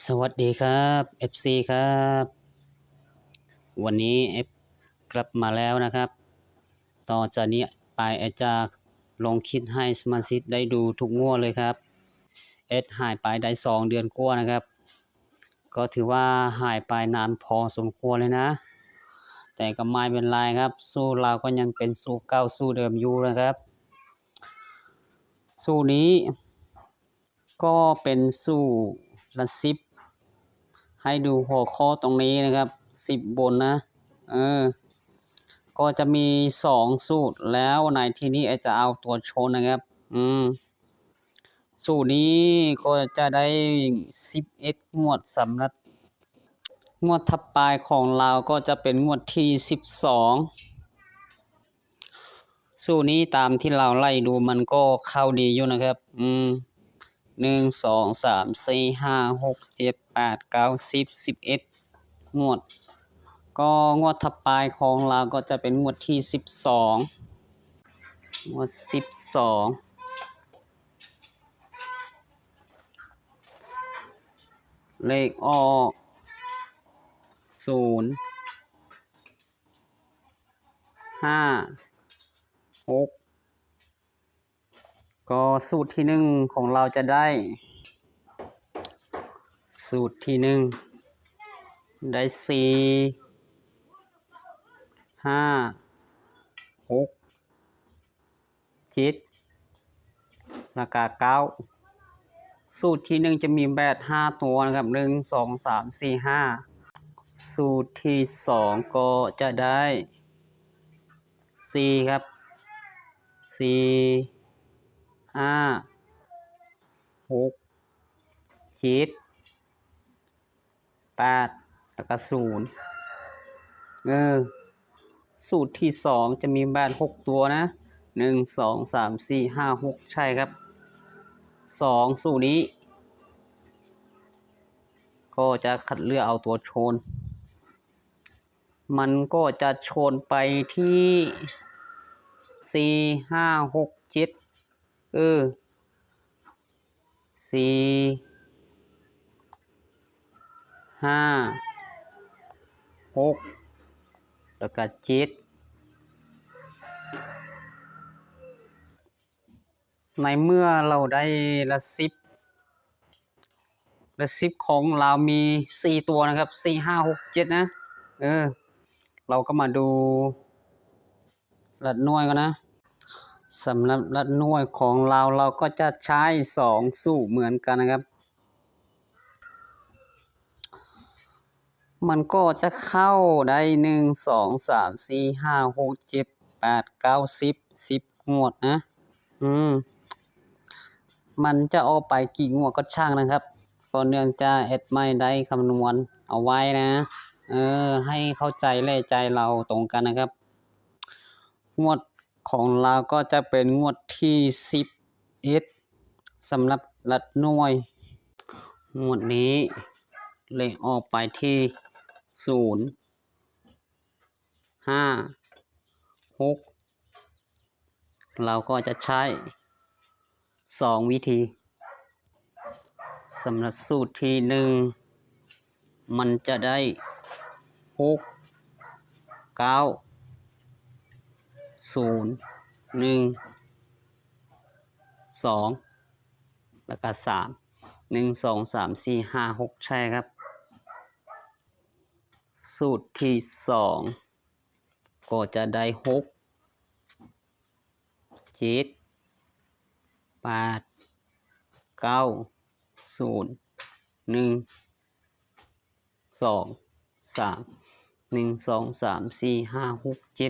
สวัสดีครับ FC ครับวันนี้กลับมาแล้วนะครับต่อจากนี้ไปจะลงคลิปให้สมาชิกได้ดูทุกงวดเลยครับหายไปได้2 เดือนกว่านะครับก็ถือว่าหายไปนานพอสมควรเลยนะแต่ก็ไม่เป็นไรครับสู้เราก็ยังเป็นสู้เก่าสู้เดิมอยู่นะครับสู้นี้ก็เป็นสู้ละ10ให้ดูหัวข้อตรงนี้นะครับ10 บนนะก็จะมี2 สูตรแล้วในที่นี้จะเอาตัวชนนะครับสูตรนี้ก็จะได้11 งวดสำหรับงวดถัดไปของเราก็จะเป็นงวดที่12สูตรนี้ตามที่เราไล่ดูมันก็เข้าดีอยู่นะครับ1 2 3 4 5 6 7 8 9 10 11 งวดก็งวดถัดไปของเราก็จะเป็นงวดที่12งวด12เลขออก0 5 6ก็สูตรที่1ของเราจะได้สูตรที่1ได้4 5 6 7แล้วก็9สูตรที่1จะมีแบบ5 ตัวนะครับ1 2 3 4 5สูตรที่2ก็จะได้4ครับ4 5 6 7 8แล้วก็0สูตรที่2จะมีแบบ6 ตัวนะ1 2 3 4 5 6ใช่ครับ2สูตรนี้ก็จะคัดเลือกเอาตัวชนมันก็จะชนไปที่4 5 6 74 5 6แล้วก็7ในเมื่อเราได้ละ10ของเรามี4 ตัวนะครับ4 5 6 7นะเราก็มาดูหลักหน่วยกันนะสำหรับหลักหน่วยของเราก็จะใช้2 สูตรเหมือนกันนะครับมันก็จะเข้าได้1 2 3 4 5 6 7 8 9 10 งวดนะมันจะออกไปกี่งวดก็ช่างนะครับก็เนื่องจากไม่ได้คำนวณเอาไว้นะให้เข้าใจแล่ใจเราตรงกันนะครับงวดของเราก็จะเป็นงวดที่11สำหรับหลักหน่วยงวดนี้เลขออกไปที่0 5 6เราก็จะใช้2 วิธีสำหรับสูตรที่1มันจะได้6 9 0 1 2แล้วก็3 1 2 3 4 5 6ใช่ครับสูตรที่2ก็จะได้6 7 8 9 0 1 2 3 1 2 3 4 5 6 7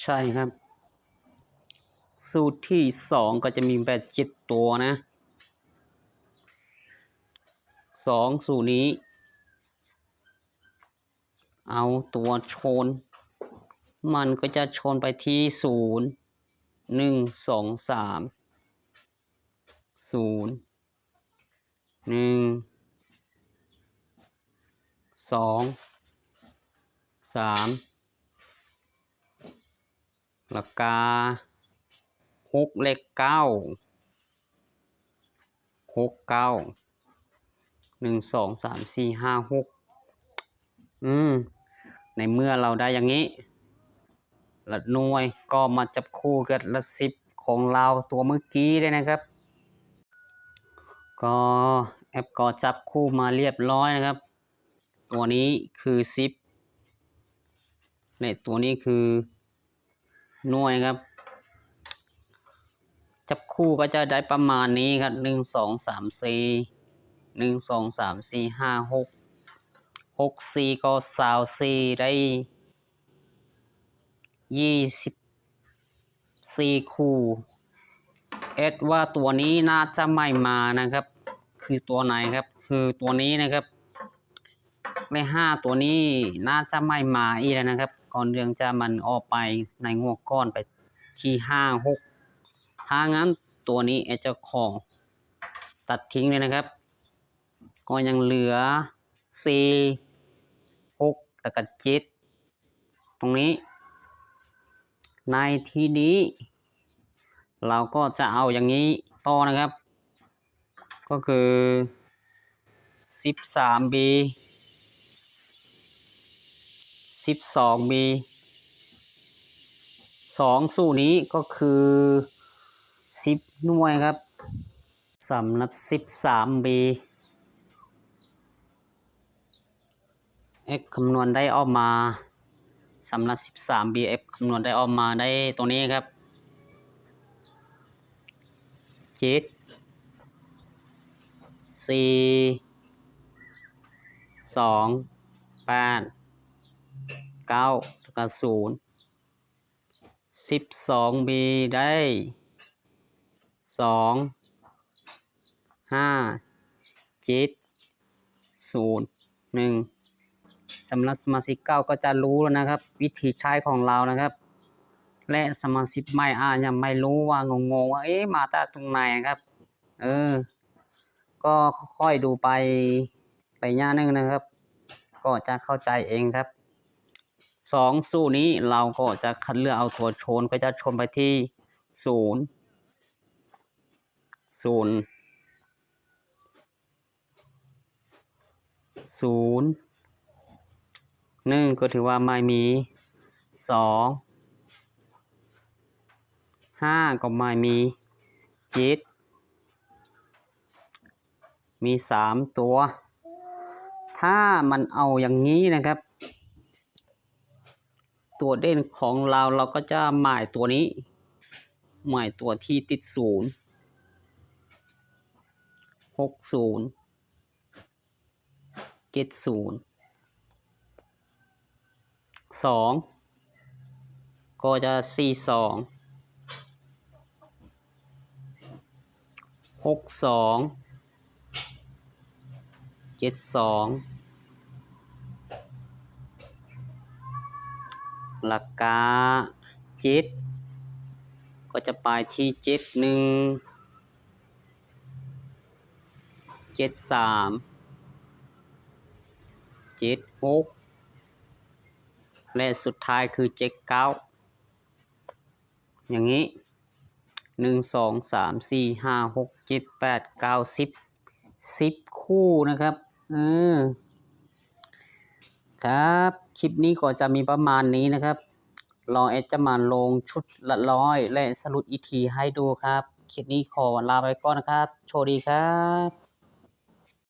ใช่ครับสูตรที่2ก็จะมีแบบ7 ตัวนะ2สูตรนี้เอาตัวชนมันก็จะชนไปที่0 1 2 3 0 1 2 3แล้วก็6 เลข 9 ในเมื่อเราได้อย่างนี้ละหน่วยก็มาจับคู่กับละ10ของเราตัวเมื่อกี้เลยนะครับก็แอปก็จับคู่มาเรียบร้อยนะครับตัวนี้คือ10และตัวนี้คือหน่วยครับจับคู่ก็จะได้ประมาณนี้ครับ1 2 3 4 1 2 3 4 5 6 6 4ก็24ได้24คู่ว่าตัวนี้น่าจะไม่มานะครับคือตัวไหนครับคือตัวนี้นะครับไม่5ตัวนี้น่าจะไม่มาอีกแล้วนะครับก่อนเรื่องจะมันออกไปในงวดก้อนไปที่5 6ถ้างั้นตัวนี้เจ้าของตัดทิ้งเลยนะครับก็ยังเหลือ4 6แล้วก็7ตรงนี้ในที่นี้เราก็จะเอาอย่างนี้ต่อนะครับก็คือ 13B 12B 2สูตรนี้ก็คือ10หน่วยครับสำหรับ 13B x คำนวณได้ออกมาสำหรับ 13B f คำนวณได้ออกมาได้ตัวนี้ครับ7 4 2 8 9แล้วก็0 12B ได้2 5 7 0 1สำหรับสมาชิกเก่าก็จะรู้แล้วนะครับวิธีใช้ของเรานะครับและสมาชิกใหม่ยังไม่รู้ว่างงว่ามาจากตรงไหนครับก็ค่อยดูไปย่านึงนะครับก็จะเข้าใจเองครับ2สูตรนี้เราก็จะคัดเลือกเอาตัวชนก็จะชนไปที่0 1ก็ถือว่าไม่มี2 5ก็ไม่มี7มี3ตัวถ้ามันเอาอย่างนี้นะครับตัวเด่นของเราก็จะหมายตัวนี้หมายตัวที่ติด0 60 70 2ก็จะ42 62 72หลักกา7ก็จะไปที่71 73 76และสุดท้ายคือ79อย่างนี้1 2 3 4 5 6 7 8 9 10คู่นะครับครับคลิปนี้ก็จะมีประมาณนี้นะครับลองจะมาลงชุดละ100และสรุปอีกทีให้ดูครับคลิปนี้ขอลาไปก่อนนะครับโชคดีครับ